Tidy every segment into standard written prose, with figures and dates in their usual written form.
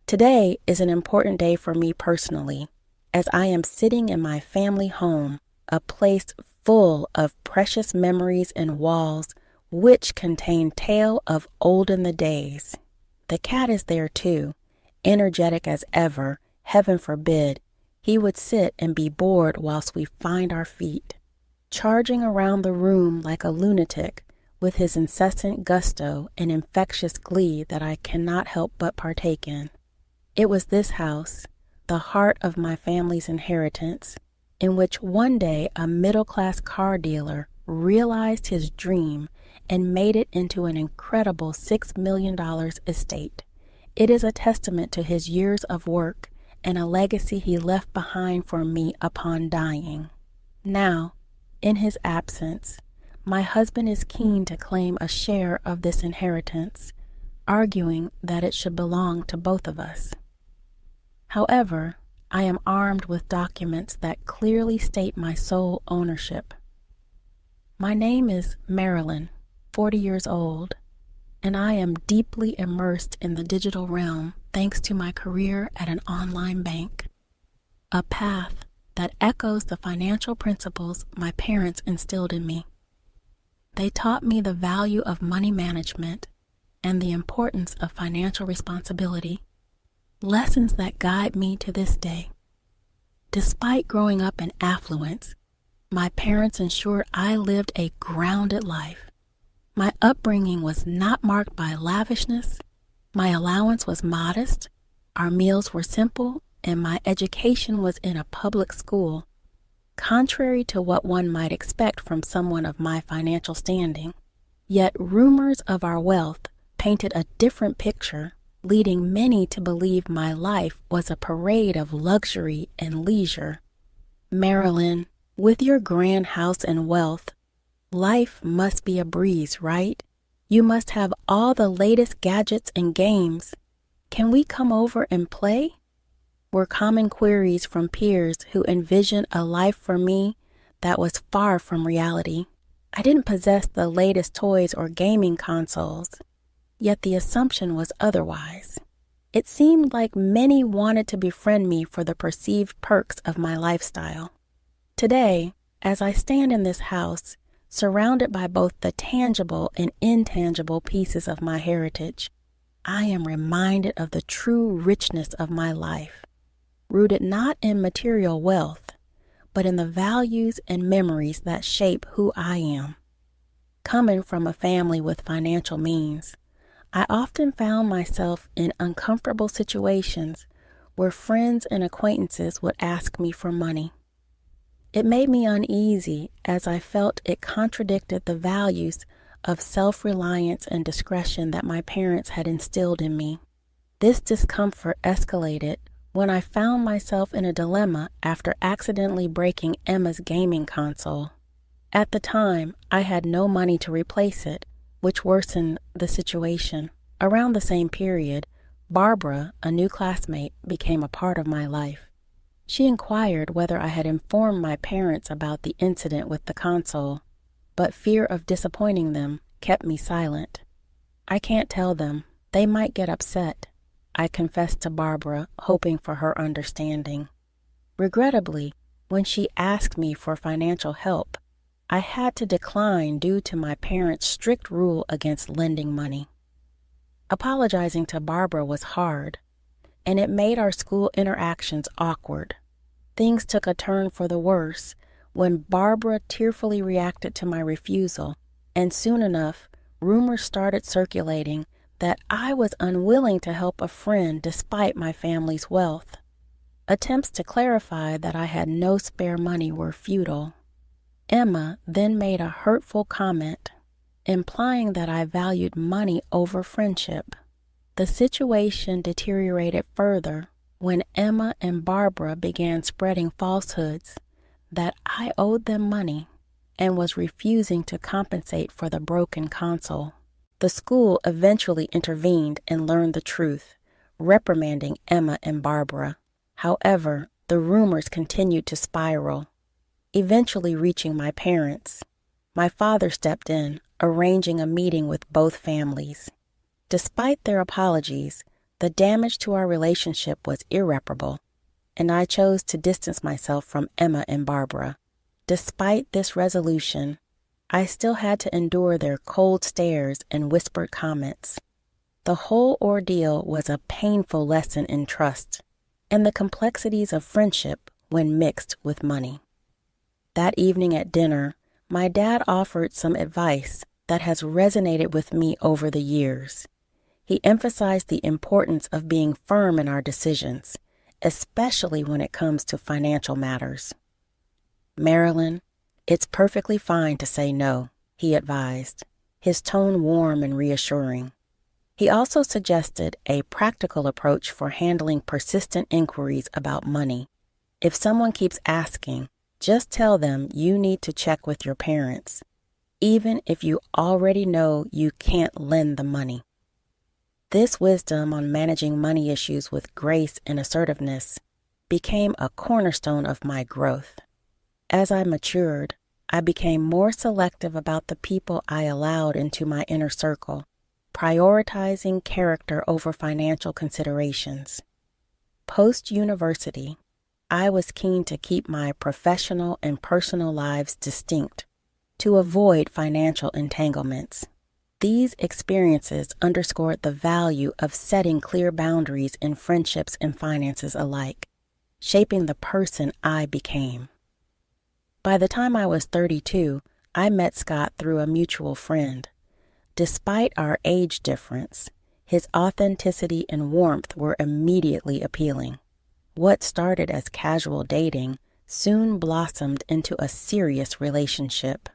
Today is an important day for me personally, as I am sitting in my family home, a place full of precious memories and walls which contain tale of olden the days. The cat is there too, energetic as ever. Heaven forbid he would sit and be bored whilst we find our feet, charging around the room like a lunatic with his incessant gusto and infectious glee that I cannot help but partake in. It was this house, the heart of my family's inheritance, in which one day a middle-class car dealer realized his dream and made it into an incredible $6 million estate. It is a testament to his years of work and a legacy he left behind for me upon dying. Now, in his absence, my husband is keen to claim a share of this inheritance, arguing that it should belong to both of us. However, I am armed with documents that clearly state my sole ownership. My name is Marilyn, 40 years old, and I am deeply immersed in the digital realm thanks to my career at an online bank, a path that echoes the financial principles my parents instilled in me. They taught me the value of money management and the importance of financial responsibility, lessons that guide me to this day. Despite growing up in affluence, my parents ensured I lived a grounded life. My upbringing was not marked by lavishness, my allowance was modest, our meals were simple, and my education was in a public school, contrary to what one might expect from someone of my financial standing. Yet rumors of our wealth painted a different picture, leading many to believe my life was a parade of luxury and leisure. Marilyn, with your grand house and wealth, life must be a breeze, right? You must have all the latest gadgets and games. Can we come over and play? Were common queries from peers who envisioned a life for me that was far from reality. I didn't possess the latest toys or gaming consoles, yet the assumption was otherwise. It seemed like many wanted to befriend me for the perceived perks of my lifestyle. Today, as I stand in this house, surrounded by both the tangible and intangible pieces of my heritage, I am reminded of the true richness of my life, rooted not in material wealth, but in the values and memories that shape who I am. Coming from a family with financial means, I often found myself in uncomfortable situations where friends and acquaintances would ask me for money. It made me uneasy as I felt it contradicted the values of self-reliance and discretion that my parents had instilled in me. This discomfort escalated when I found myself in a dilemma after accidentally breaking Emma's gaming console. At the time, I had no money to replace it, which worsened the situation. Around the same period, Barbara, a new classmate, became a part of my life. She inquired whether I had informed my parents about the incident with the console, but fear of disappointing them kept me silent. I can't tell them. They might get upset, I confessed to Barbara, hoping for her understanding. Regrettably, when she asked me for financial help, I had to decline due to my parents' strict rule against lending money. Apologizing to Barbara was hard, and it made our school interactions awkward. Things took a turn for the worse when Barbara tearfully reacted to my refusal, and soon enough, rumors started circulating that I was unwilling to help a friend despite my family's wealth. Attempts to clarify that I had no spare money were futile. Emma then made a hurtful comment, implying that I valued money over friendship. The situation deteriorated further when Emma and Barbara began spreading falsehoods that I owed them money and was refusing to compensate for the broken console. The school eventually intervened and learned the truth, reprimanding Emma and Barbara. However, the rumors continued to spiral, eventually reaching my parents. My father stepped in, arranging a meeting with both families. Despite their apologies, The damage to our relationship was irreparable, and I chose to distance myself from Emma and Barbara. Despite this resolution, I still had to endure their cold stares and whispered comments. The whole ordeal was a painful lesson in trust and the complexities of friendship when mixed with money. That evening at dinner, my dad offered some advice that has resonated with me over the years. He emphasized the importance of being firm in our decisions, especially when it comes to financial matters. "Marilyn, it's perfectly fine to say no," he advised, his tone warm and reassuring. He also suggested a practical approach for handling persistent inquiries about money. If someone keeps asking, just tell them you need to check with your parents, even if you already know you can't lend the money. This wisdom on managing money issues with grace and assertiveness became a cornerstone of my growth. As I matured, I became more selective about the people I allowed into my inner circle, prioritizing character over financial considerations. Post-university, I was keen to keep my professional and personal lives distinct to avoid financial entanglements. These experiences underscored the value of setting clear boundaries in friendships and finances alike, shaping the person I became. By the time I was 32, I met Scott through a mutual friend. Despite our age difference, his authenticity and warmth were immediately appealing. What started as casual dating soon blossomed into a serious relationship.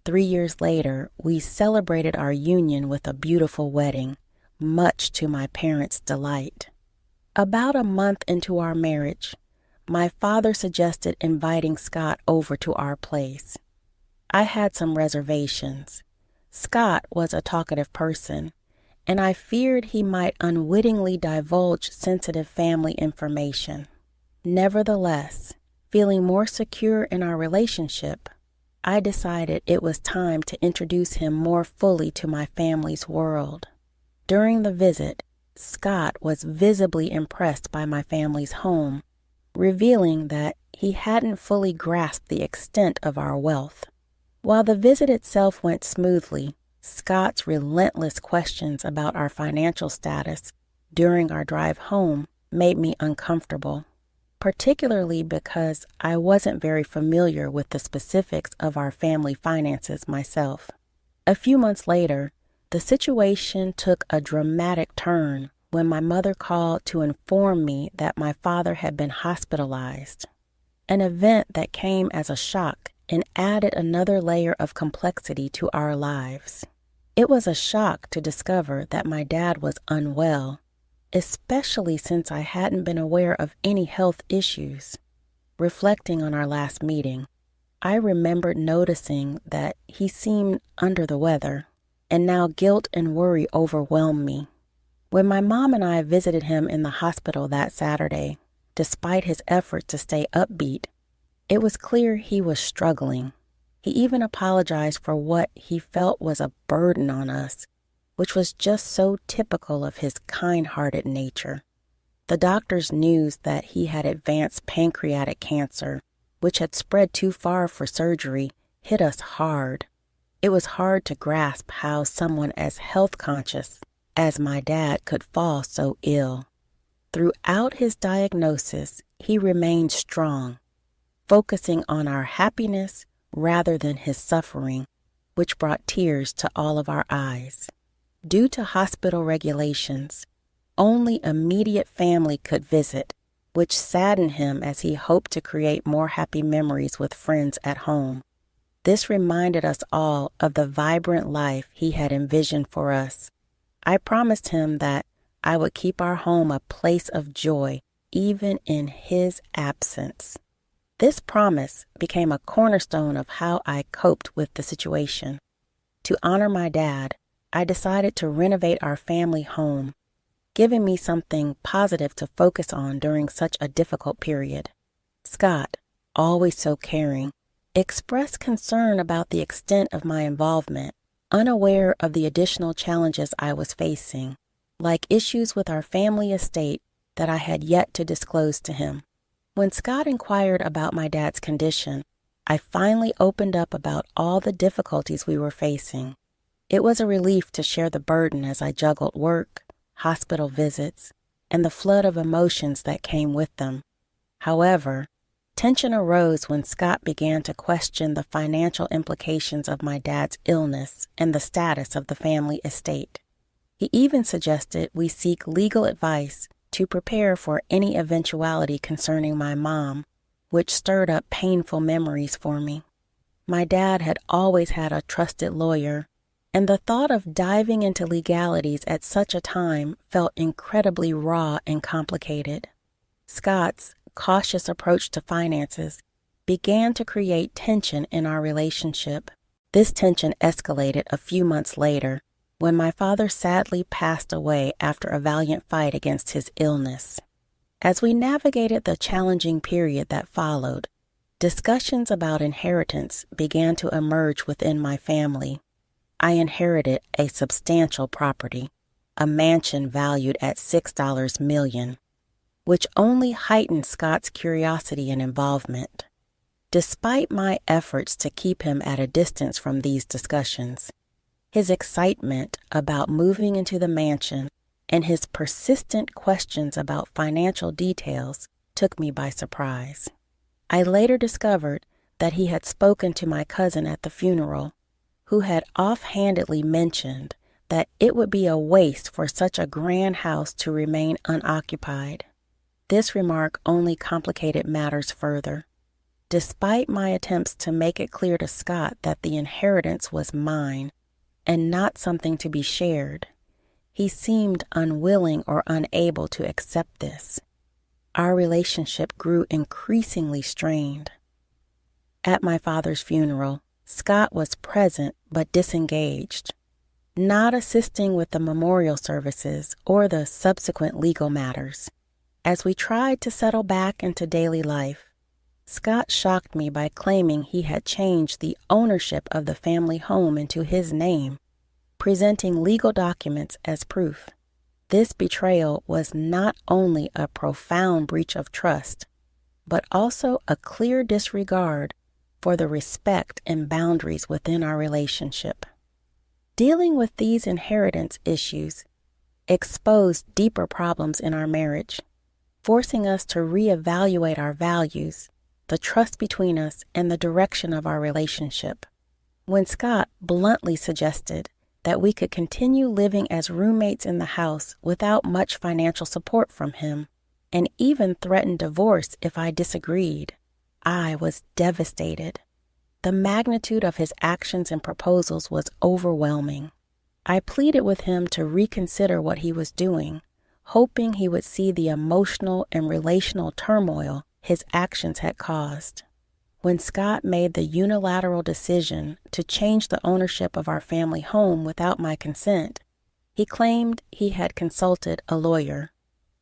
3 years later, we celebrated our union with a beautiful wedding, much to my parents' delight. About a month into our marriage, my father suggested inviting Scott over to our place. I had some reservations. Scott was a talkative person, and I feared he might unwittingly divulge sensitive family information. Nevertheless, feeling more secure in our relationship, I decided it was time to introduce him more fully to my family's world. During the visit, Scott was visibly impressed by my family's home, revealing that he hadn't fully grasped the extent of our wealth. While the visit itself went smoothly, Scott's relentless questions about our financial status during our drive home made me uncomfortable, particularly because I wasn't very familiar with the specifics of our family finances myself. A few months later, the situation took a dramatic turn when my mother called to inform me that my father had been hospitalized, an event that came as a shock and added another layer of complexity to our lives. It was a shock to discover that my dad was unwell, especially since I hadn't been aware of any health issues. Reflecting on our last meeting, I remembered noticing that he seemed under the weather, and now guilt and worry overwhelmed me. When my mom and I visited him in the hospital that Saturday, despite his efforts to stay upbeat, it was clear he was struggling. He even apologized for what he felt was a burden on us, which was just so typical of his kind-hearted nature. The doctor's news that he had advanced pancreatic cancer, which had spread too far for surgery, hit us hard. It was hard to grasp how someone as health-conscious as my dad could fall so ill. Throughout his diagnosis, he remained strong, focusing on our happiness rather than his suffering, which brought tears to all of our eyes. Due to hospital regulations, only immediate family could visit, which saddened him as he hoped to create more happy memories with friends at home. This reminded us all of the vibrant life he had envisioned for us. I promised him that I would keep our home a place of joy, even in his absence. This promise became a cornerstone of how I coped with the situation. To honor my dad, I decided to renovate our family home, giving me something positive to focus on during such a difficult period. Scott, always so caring, expressed concern about the extent of my involvement, unaware of the additional challenges I was facing. like issues with our family estate that I had yet to disclose to him. When Scott inquired about my dad's condition, I finally opened up about all the difficulties we were facing. It was a relief to share the burden as I juggled work, hospital visits, and the flood of emotions that came with them. However, tension arose when Scott began to question the financial implications of my dad's illness and the status of the family estate. He even suggested we seek legal advice to prepare for any eventuality concerning my mom, which stirred up painful memories for me. My dad had always had a trusted lawyer, and the thought of diving into legalities at such a time felt incredibly raw and complicated. Scott's cautious approach to finances began to create tension in our relationship. This tension escalated a few months later when my father sadly passed away after a valiant fight against his illness. As we navigated the challenging period that followed, discussions about inheritance began to emerge within my family. I inherited a substantial property, a mansion valued at $6 million, which only heightened Scott's curiosity and involvement. Despite my efforts to keep him at a distance from these discussions, his excitement about moving into the mansion and his persistent questions about financial details took me by surprise. I later discovered that he had spoken to my cousin at the funeral, who had offhandedly mentioned that it would be a waste for such a grand house to remain unoccupied. This remark only complicated matters further. Despite my attempts to make it clear to Scott that the inheritance was mine and not something to be shared, he seemed unwilling or unable to accept this. Our relationship grew increasingly strained. At my father's funeral, Scott was present but disengaged, not assisting with the memorial services or the subsequent legal matters. As we tried to settle back into daily life, Scott shocked me by claiming he had changed the ownership of the family home into his name, presenting legal documents as proof. This betrayal was not only a profound breach of trust, but also a clear disregard for the respect and boundaries within our relationship. Dealing with these inheritance issues exposed deeper problems in our marriage, forcing us to reevaluate our values, the trust between us, and the direction of our relationship. When Scott bluntly suggested that we could continue living as roommates in the house without much financial support from him, and even threatened divorce if I disagreed, I was devastated. The magnitude of his actions and proposals was overwhelming. I pleaded with him to reconsider what he was doing, hoping he would see the emotional and relational turmoil his actions had caused. When Scott made the unilateral decision to change the ownership of our family home without my consent, he claimed he had consulted a lawyer.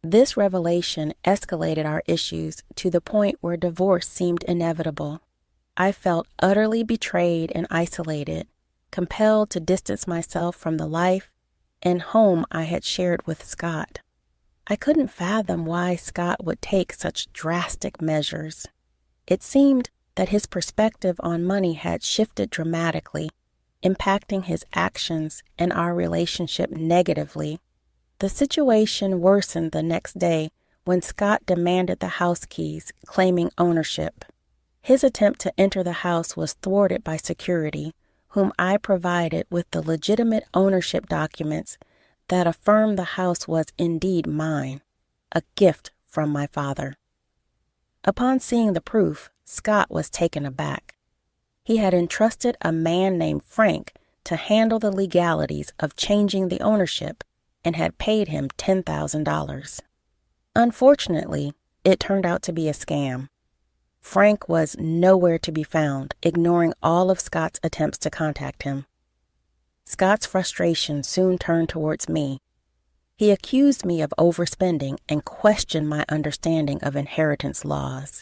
This revelation escalated our issues to the point where divorce seemed inevitable. I felt utterly betrayed and isolated, compelled to distance myself from the life and home I had shared with Scott. I couldn't fathom why Scott would take such drastic measures. It seemed that his perspective on money had shifted dramatically, impacting his actions and our relationship negatively. The situation worsened the next day when Scott demanded the house keys, claiming ownership. His attempt to enter the house was thwarted by security, whom I provided with the legitimate ownership documents that affirmed the house was indeed mine, a gift from my father. Upon seeing the proof, Scott was taken aback. He had entrusted a man named Frank to handle the legalities of changing the ownership and had paid him $10,000. Unfortunately, it turned out to be a scam. Frank was nowhere to be found, ignoring all of Scott's attempts to contact him. Scott's frustration soon turned towards me. He accused me of overspending and questioned my understanding of inheritance laws.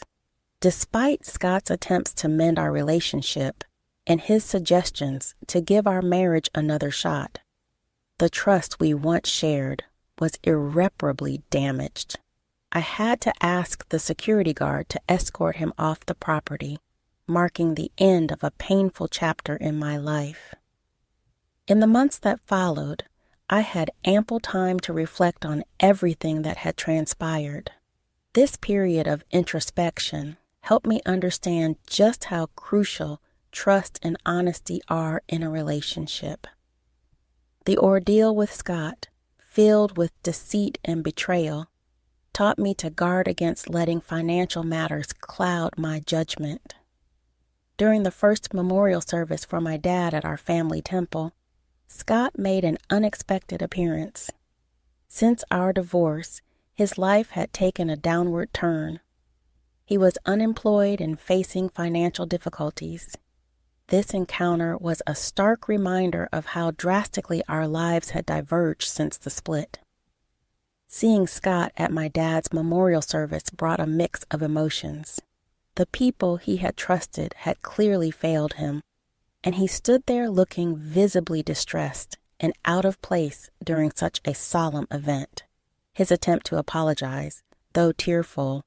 Despite Scott's attempts to mend our relationship and his suggestions to give our marriage another shot, the trust we once shared was irreparably damaged. I had to ask the security guard to escort him off the property, marking the end of a painful chapter in my life. In the months that followed, I had ample time to reflect on everything that had transpired. This period of introspection helped me understand just how crucial trust and honesty are in a relationship. The ordeal with Scott, filled with deceit and betrayal, taught me to guard against letting financial matters cloud my judgment. During the first memorial service for my dad at our family temple, Scott made an unexpected appearance. Since our divorce, his life had taken a downward turn. He was unemployed and facing financial difficulties. This encounter was a stark reminder of how drastically our lives had diverged since the split. Seeing Scott at my dad's memorial service brought a mix of emotions. The people he had trusted had clearly failed him, and he stood there looking visibly distressed and out of place during such a solemn event. His attempt to apologize, though tearful,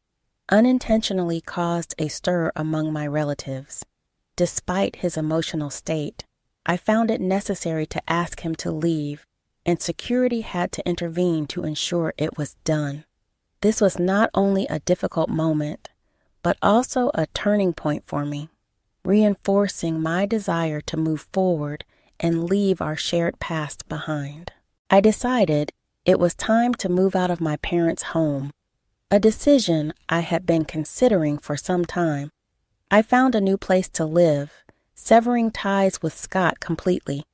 unintentionally caused a stir among my relatives. Despite his emotional state, I found it necessary to ask him to leave, and security had to intervene to ensure it was done. This was not only a difficult moment, but also a turning point for me, reinforcing my desire to move forward and leave our shared past behind. I decided it was time to move out of my parents' home, a decision I had been considering for some time. I found a new place to live, severing ties with Scott completely.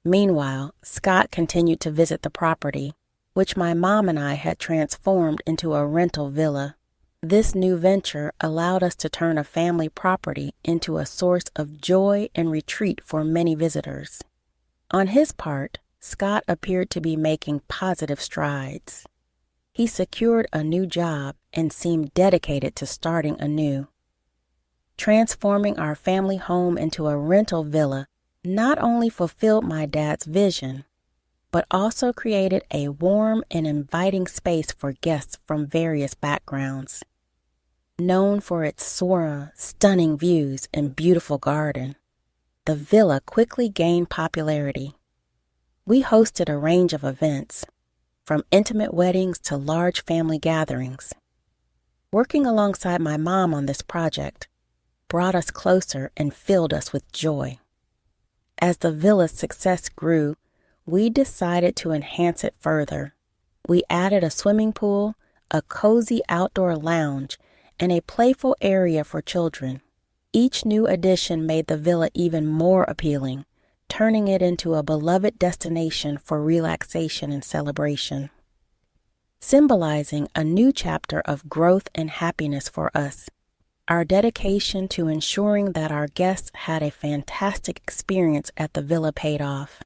Meanwhile, Scott continued to visit the property, which my mom and I had transformed into a rental villa. This new venture allowed us to turn a family property into a source of joy and retreat for many visitors. On his part, Scott appeared to be making positive strides. He secured a new job and seemed dedicated to starting anew. Transforming our family home into a rental villa not only fulfilled my dad's vision, but also created a warm and inviting space for guests from various backgrounds. Known for its stunning views and beautiful garden, the villa quickly gained popularity. We hosted a range of events, from intimate weddings to large family gatherings. Working alongside my mom on this project brought us closer and filled us with joy. As the villa's success grew, we decided to enhance it further. We added a swimming pool, a cozy outdoor lounge, and a playful area for children. Each new addition made the villa even more appealing, turning it into a beloved destination for relaxation and celebration. Symbolizing a new chapter of growth and happiness for us, our dedication to ensuring that our guests had a fantastic experience at the villa paid off,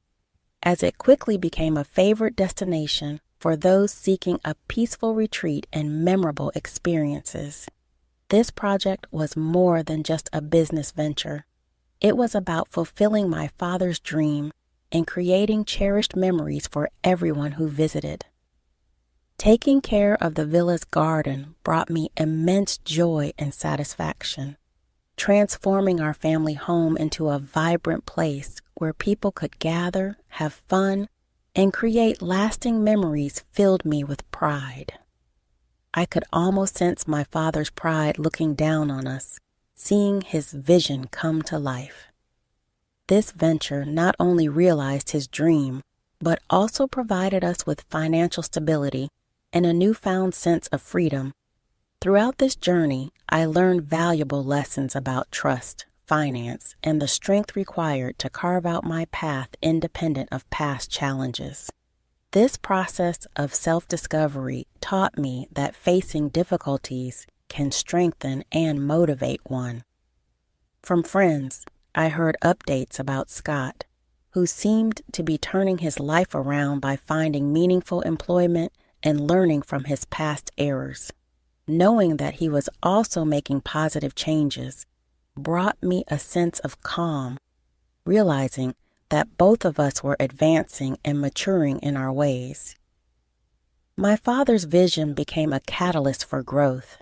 as it quickly became a favorite destination for those seeking a peaceful retreat and memorable experiences. This project was more than just a business venture. It was about fulfilling my father's dream and creating cherished memories for everyone who visited. Taking care of the villa's garden brought me immense joy and satisfaction. Transforming our family home into a vibrant place where people could gather, have fun, and create lasting memories filled me with pride. I could almost sense my father's pride looking down on us, seeing his vision come to life. This venture not only realized his dream, but also provided us with financial stability and a newfound sense of freedom. Throughout this journey, I learned valuable lessons about trust, finance, and the strength required to carve out my path independent of past challenges. This process of self-discovery taught me that facing difficulties can strengthen and motivate one. From friends, I heard updates about Scott, who seemed to be turning his life around by finding meaningful employment and learning from his past errors. Knowing that he was also making positive changes brought me a sense of calm, realizing that both of us were advancing and maturing in our ways. My father's vision became a catalyst for growth,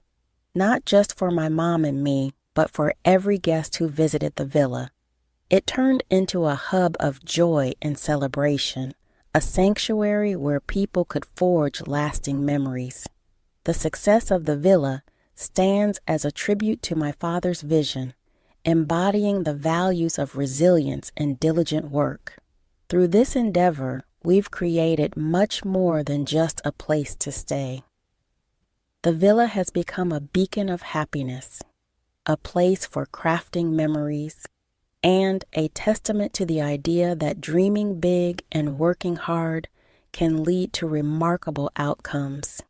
not just for my mom and me, but for every guest who visited the villa. It turned into a hub of joy and celebration, a sanctuary where people could forge lasting memories. The success of the villa stands as a tribute to my father's vision, embodying the values of resilience and diligent work. Through this endeavor, we've created much more than just a place to stay. The villa has become a beacon of happiness, a place for crafting memories, and a testament to the idea that dreaming big and working hard can lead to remarkable outcomes.